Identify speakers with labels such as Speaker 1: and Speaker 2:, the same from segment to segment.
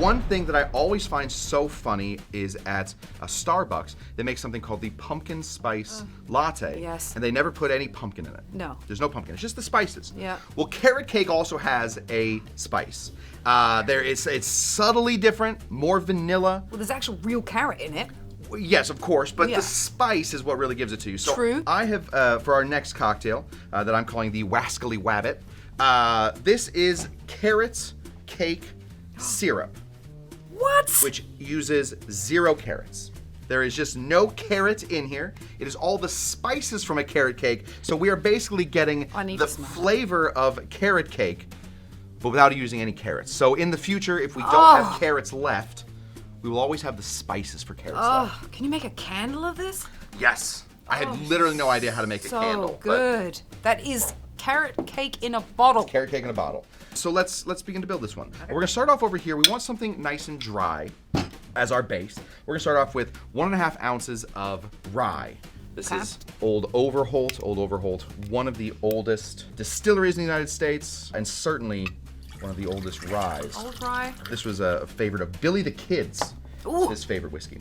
Speaker 1: One thing that I always find so funny is at a Starbucks, they make something called the pumpkin spice latte.
Speaker 2: Yes.
Speaker 1: And they never put any pumpkin in it.
Speaker 2: No.
Speaker 1: There's no pumpkin. It's just the spices.
Speaker 2: Yeah.
Speaker 1: Well, carrot cake also has a spice. It's subtly different, more vanilla.
Speaker 2: Well, there's actual real carrot in it.
Speaker 1: Yes, of course, but
Speaker 2: Yeah.
Speaker 1: the spice is what really gives it to you. So
Speaker 2: True.
Speaker 1: I have, for our next cocktail that I'm calling the Wascally Wabbit, this is carrot cake syrup,
Speaker 2: What?
Speaker 1: which uses 0 carrots. There is just no carrot in here. It is all the spices from a carrot cake. So we are basically getting
Speaker 2: I need
Speaker 1: the
Speaker 2: to smell it.
Speaker 1: flavor of carrot cake, but without using any carrots. So in the future, if we don't have carrots left, we will always have the spices for carrots left.
Speaker 2: Can you make a candle of this?
Speaker 1: Yes. I had literally no idea how to make a candle.
Speaker 2: So good. That is carrot cake in a bottle.
Speaker 1: Carrot cake in a bottle. So let's begin to build this one. We're gonna start off over here. We want something nice and dry as our base. We're gonna start off with 1.5 ounces of rye. This is Old Overholt, one of the oldest distilleries in the United States, and certainly one of the oldest ryes.
Speaker 2: Old rye.
Speaker 1: This was a favorite of Billy the Kid's,
Speaker 2: Ooh.
Speaker 1: his favorite whiskey.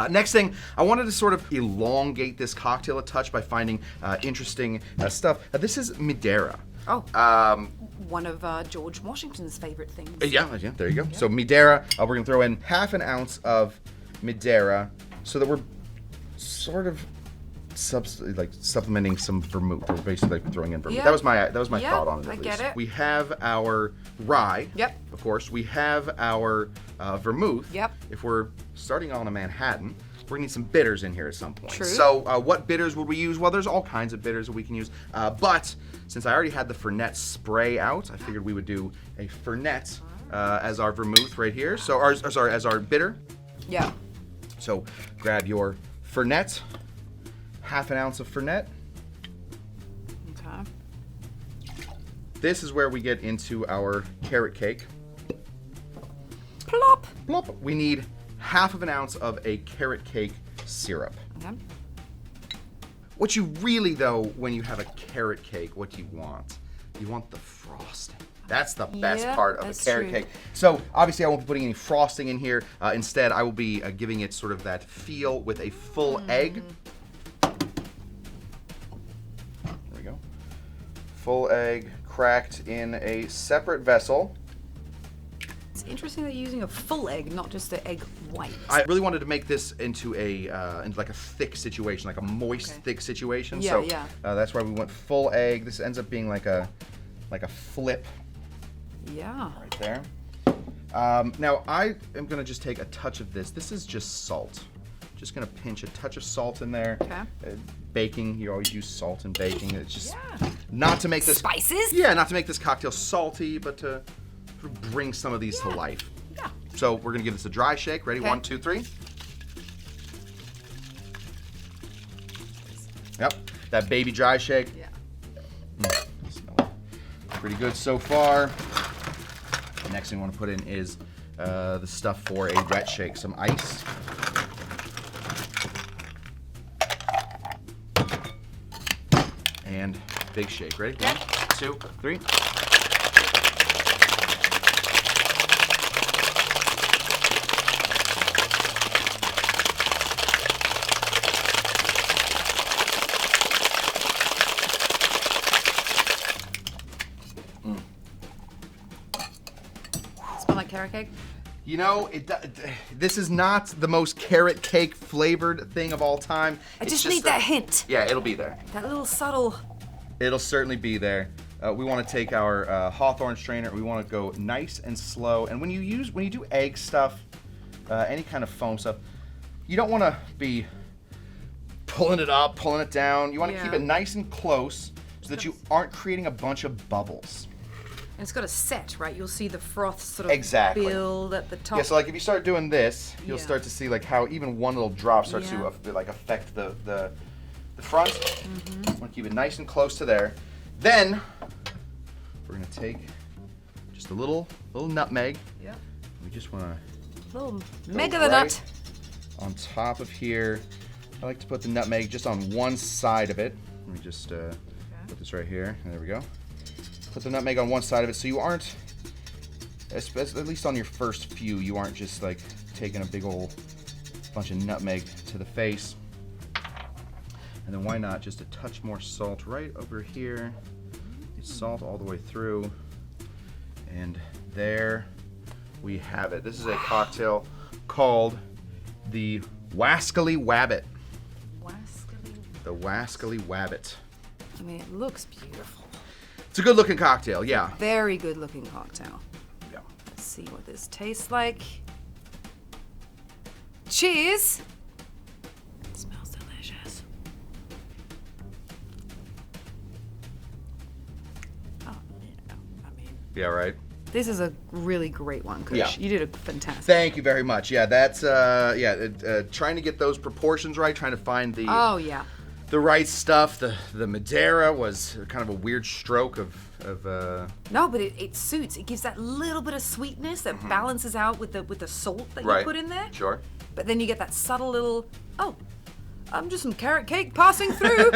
Speaker 1: Next thing, I wanted to sort of elongate this cocktail a touch by finding interesting stuff. This is Madeira.
Speaker 2: Oh. One of George Washington's favorite things.
Speaker 1: Yeah, there you go. So Madeira, we're gonna throw in 1/2 ounce of Madeira so that we're sort of supplementing some vermouth. We're basically throwing in vermouth.
Speaker 2: Yeah.
Speaker 1: That was my
Speaker 2: Yeah,
Speaker 1: thought on it.
Speaker 2: I
Speaker 1: At least.
Speaker 2: get it.
Speaker 1: We have our rye.
Speaker 2: Yep.
Speaker 1: Of course, we have our vermouth.
Speaker 2: Yep.
Speaker 1: If we're starting on a Manhattan, we're gonna need some bitters in here at some point.
Speaker 2: True.
Speaker 1: So what bitters would we use? Well, there's all kinds of bitters that we can use. But since I already had the Fernet spray out, I figured we would do a Fernet as our vermouth right here. So, as our bitter.
Speaker 2: Yeah.
Speaker 1: So grab your Fernet, 1/2 ounce of Fernet.
Speaker 2: Okay.
Speaker 1: This is where we get into our carrot cake.
Speaker 2: Plop.
Speaker 1: Plop. We need 1/2 ounce of a carrot cake syrup.
Speaker 2: Okay.
Speaker 1: What you really, though, when you have a carrot cake, what do you want? You want the frosting. That's the best
Speaker 2: Yeah,
Speaker 1: part of a
Speaker 2: that's
Speaker 1: carrot
Speaker 2: true.
Speaker 1: cake. So obviously I won't be putting any frosting in here. Instead, I will be giving it sort of that feel with a full egg. There we go. Full egg cracked in a separate vessel.
Speaker 2: It's interesting that you're using a full egg, not just the egg white.
Speaker 1: I really wanted to make this into like a thick situation, like a moist, thick situation.
Speaker 2: Yeah,
Speaker 1: so
Speaker 2: yeah.
Speaker 1: That's why we went full egg. This ends up being like a flip
Speaker 2: Yeah.
Speaker 1: right there. Now I am gonna just take a touch of this. This is just salt. Just gonna pinch a touch of salt in there.
Speaker 2: Okay.
Speaker 1: Baking, you always use salt in baking. It's just
Speaker 2: Yeah.
Speaker 1: not to make this
Speaker 2: Spices?
Speaker 1: Yeah, not to make this cocktail salty, but to sort of bring some of these to life.
Speaker 2: Yeah.
Speaker 1: So we're gonna give this a dry shake. Ready?
Speaker 2: Okay.
Speaker 1: 1, 2, 3. Yep. That baby dry shake.
Speaker 2: Yeah.
Speaker 1: Smell pretty good so far. The next thing I want to put in is the stuff for a wet shake. Some ice. And big shake. Ready? 1, 2, 3.
Speaker 2: Smell like carrot cake?
Speaker 1: You know, this is not the most carrot cake flavored thing of all time.
Speaker 2: I
Speaker 1: It's
Speaker 2: just need that hint.
Speaker 1: Yeah, it'll be there.
Speaker 2: That little subtle.
Speaker 1: It'll certainly be there. We want to take our Hawthorne strainer. We want to go nice and slow. And when you do egg stuff, any kind of foam stuff, you don't want to be pulling it up, pulling it down. You want to keep it nice and close so that you aren't creating a bunch of bubbles.
Speaker 2: And it's got a set, right? You'll see the froth sort of build at the top.
Speaker 1: Yeah, so like if you start doing this, you'll
Speaker 2: Yeah.
Speaker 1: start to see like how even one little drop starts to like affect the front. Want to keep it nice and close to there. Then we're gonna take just a little nutmeg.
Speaker 2: Yeah.
Speaker 1: We just want to
Speaker 2: Little meg of the nut.
Speaker 1: on top of here. I like to put the nutmeg just on one side of it. Let me just put this right here. There we go. Put the nutmeg on one side of it so you aren't at least on your first few, you aren't just like taking a big old bunch of nutmeg to the face. And then why not just a touch more salt right over here. Salt all the way through. And there we have it. This is a cocktail called the Wascally Wabbit. The Wascally Wabbit.
Speaker 2: I mean, it looks beautiful.
Speaker 1: It's a good looking cocktail, yeah.
Speaker 2: Very good looking cocktail.
Speaker 1: Yeah.
Speaker 2: Let's see what this tastes like. Cheers! It smells delicious. Oh, yeah. I mean,
Speaker 1: Yeah, right?
Speaker 2: this is a really great one, Kush.
Speaker 1: Yeah.
Speaker 2: You did a fantastic.
Speaker 1: Thank you very much. Yeah, that's trying to get those proportions right, trying to find the
Speaker 2: Oh, yeah.
Speaker 1: the right stuff. The Madeira was kind of a weird stroke of
Speaker 2: No, but it suits. It gives that little bit of sweetness that balances out with the salt that you put in there.
Speaker 1: Sure.
Speaker 2: But then you get that subtle little, oh, I'm just some carrot cake passing through.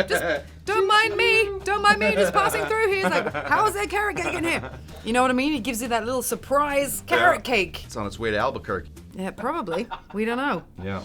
Speaker 2: Just don't mind me. Don't mind me just passing through here. It's like, how is there carrot cake in here? You know what I mean? It gives you that little surprise carrot cake.
Speaker 1: It's on its way to Albuquerque.
Speaker 2: Yeah, probably. We don't know.
Speaker 1: Yeah.